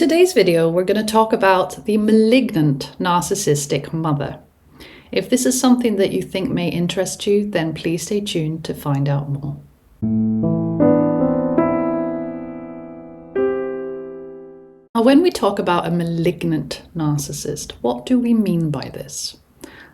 Today's video, we're going to talk about the malignant narcissistic mother. If this is something that you think may interest you, then please stay tuned to find out more. Now, when we talk about a malignant narcissist, what do we mean by this?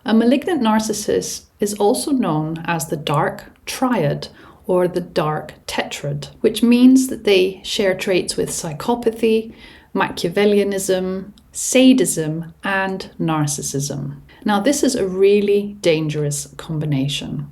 A malignant narcissist is also known as the dark triad or the dark tetrad, which means that they share traits with psychopathy, Machiavellianism, sadism, and narcissism. Now, this is a really dangerous combination.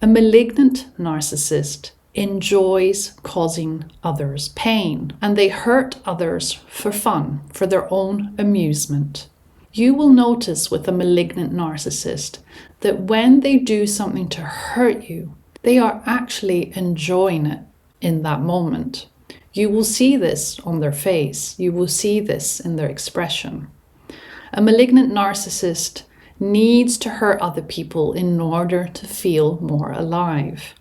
A malignant narcissist enjoys causing others pain, and they hurt others for fun, for their own amusement. You will notice with a malignant narcissist that when they do something to hurt you, they are actually enjoying it in that moment. You will see this on their face. You will see this in their expression. A malignant narcissist needs to hurt other people in order to feel more alive.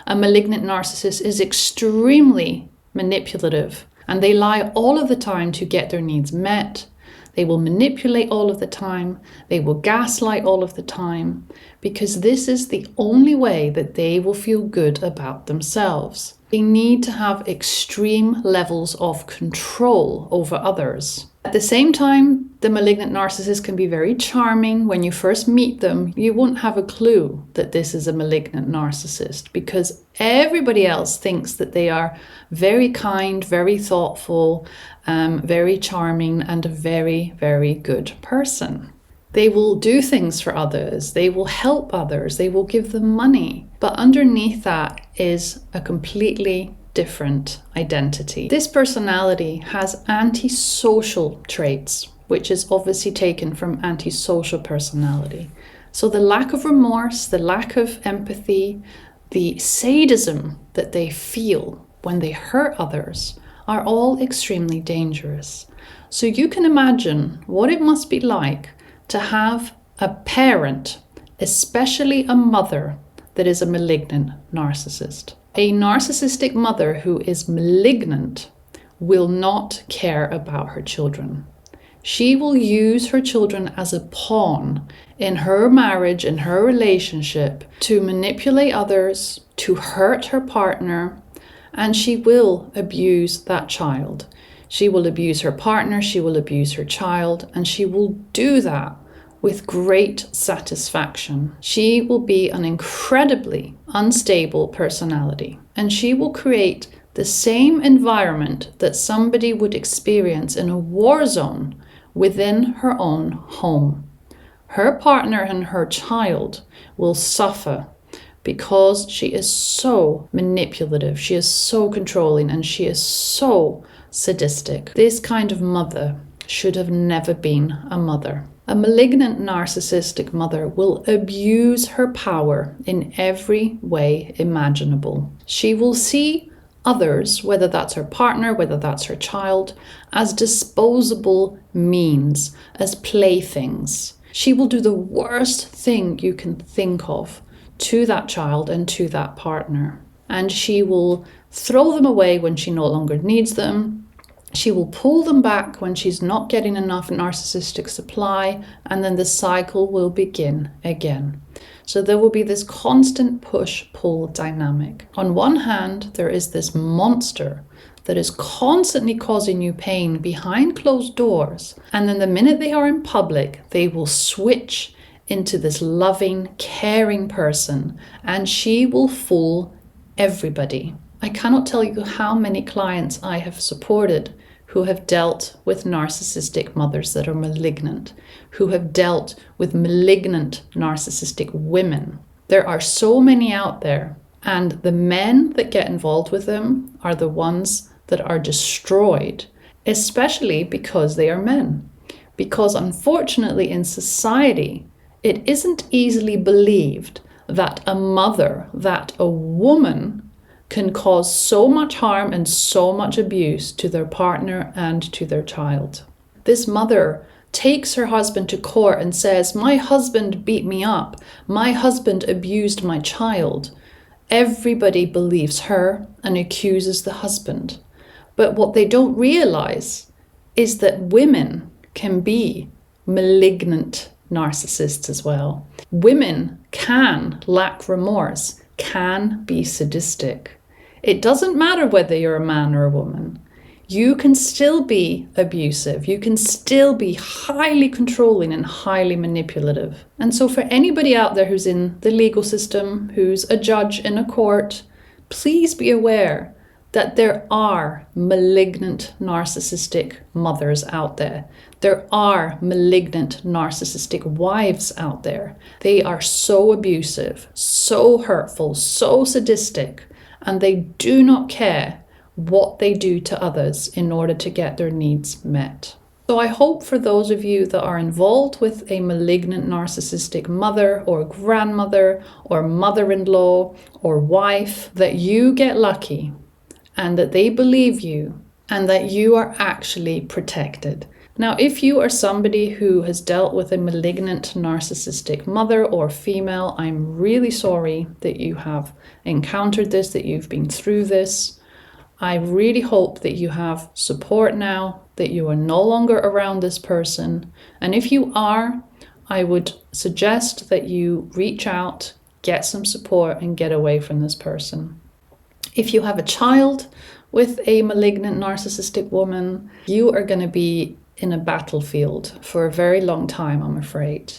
A malignant narcissist is extremely manipulative, and they lie all of the time to get their needs met. They will manipulate all of the time. They will gaslight all of the time, because this is the only way that they will feel good about themselves. They need to have extreme levels of control over others. At the same time, the malignant narcissist can be very charming. When you first meet them, you won't have a clue that this is a malignant narcissist, because everybody else thinks that they are very kind, very thoughtful, very charming, and a very, very good person. They will do things for others, they will help others, they will give them money. But underneath that is a completely different identity. This personality has antisocial traits, which is obviously taken from antisocial personality. So the lack of remorse, the lack of empathy, the sadism that they feel when they hurt others are all extremely dangerous. So you can imagine what it must be like to have a parent, especially a mother, that is a malignant narcissist. A narcissistic mother who is malignant will not care about her children. She will use her children as a pawn in her marriage, in her relationship, to manipulate others, to hurt her partner, and she will abuse that child. She will abuse her partner, she will abuse her child, and she will do that with great satisfaction. She will be an incredibly unstable personality, and she will create the same environment that somebody would experience in a war zone within her own home. Her partner and her child will suffer because she is so manipulative, she is so controlling, and she is so sadistic. This kind of mother should have never been a mother. A malignant narcissistic mother will abuse her power in every way imaginable. She will see others, whether that's her partner, whether that's her child, as disposable means, as playthings. She will do the worst thing you can think of to that child and to that partner. And she will throw them away when she no longer needs them. She will pull them back when she's not getting enough narcissistic supply, and then the cycle will begin again. So there will be this constant push-pull dynamic. On one hand, there is this monster that is constantly causing you pain behind closed doors, and then the minute they are in public, they will switch into this loving, caring person, and she will fool everybody. I cannot tell you how many clients I have supported who have dealt with narcissistic mothers that are malignant, who have dealt with malignant narcissistic women. There are so many out there, and the men that get involved with them are the ones that are destroyed, especially because they are men. Because unfortunately in society, it isn't easily believed that a mother, that a woman, can cause so much harm and so much abuse to their partner and to their child. This mother takes her husband to court and says, "My husband beat me up. My husband abused my child." Everybody believes her and accuses the husband. But what they don't realize is that women can be malignant narcissists as well. Women can lack remorse, can be sadistic. It doesn't matter whether you're a man or a woman. You can still be abusive. You can still be highly controlling and highly manipulative. And so for anybody out there who's in the legal system, who's a judge in a court, please be aware that there are malignant narcissistic mothers out there. There are malignant narcissistic wives out there. They are so abusive, so hurtful, so sadistic, and they do not care what they do to others in order to get their needs met. So I hope for those of you that are involved with a malignant narcissistic mother or grandmother or mother-in-law or wife that you get lucky and that they believe you and that you are actually protected. Now, if you are somebody who has dealt with a malignant narcissistic mother or female, I'm really sorry that you have encountered this, that you've been through this. I really hope that you have support now, that you are no longer around this person. And if you are, I would suggest that you reach out, get some support, and get away from this person. If you have a child with a malignant narcissistic woman, you are going to be in a battlefield for a very long time, I'm afraid.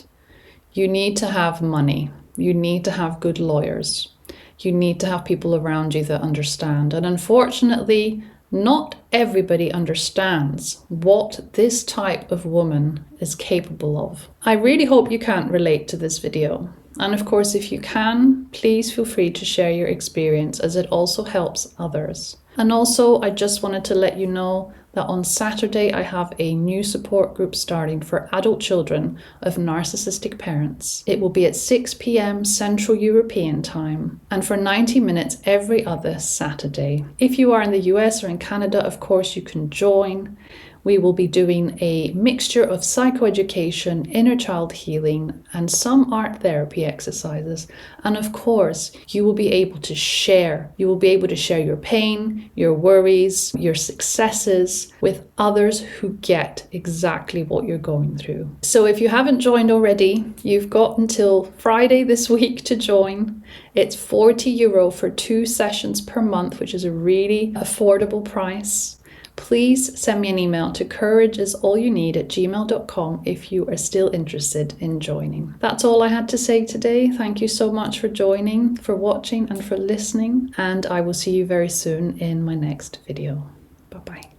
You need to have money. You need to have good lawyers. You need to have people around you that understand. And unfortunately, not everybody understands what this type of woman is capable of. I really hope you can't relate to this video. And of course, if you can, please feel free to share your experience, as it also helps others. And also, I just wanted to let you know that on Saturday I have a new support group starting for adult children of narcissistic parents. It will be at 6 p.m. Central European time and for 90 minutes every other Saturday. If you are in the US or in Canada, of course, you can join. We will be doing a mixture of psychoeducation, inner child healing, and some art therapy exercises. And of course, you will be able to share. You will be able to share your pain, your worries, your successes with others who get exactly what you're going through. So if you haven't joined already, you've got until Friday this week to join. It's €40 for 2 sessions per month, which is a really affordable price. Please send me an email to courageisallyouneed@gmail.com if you are still interested in joining. That's all I had to say today. Thank you so much for joining, for watching, and for listening. And I will see you very soon in my next video. Bye-bye.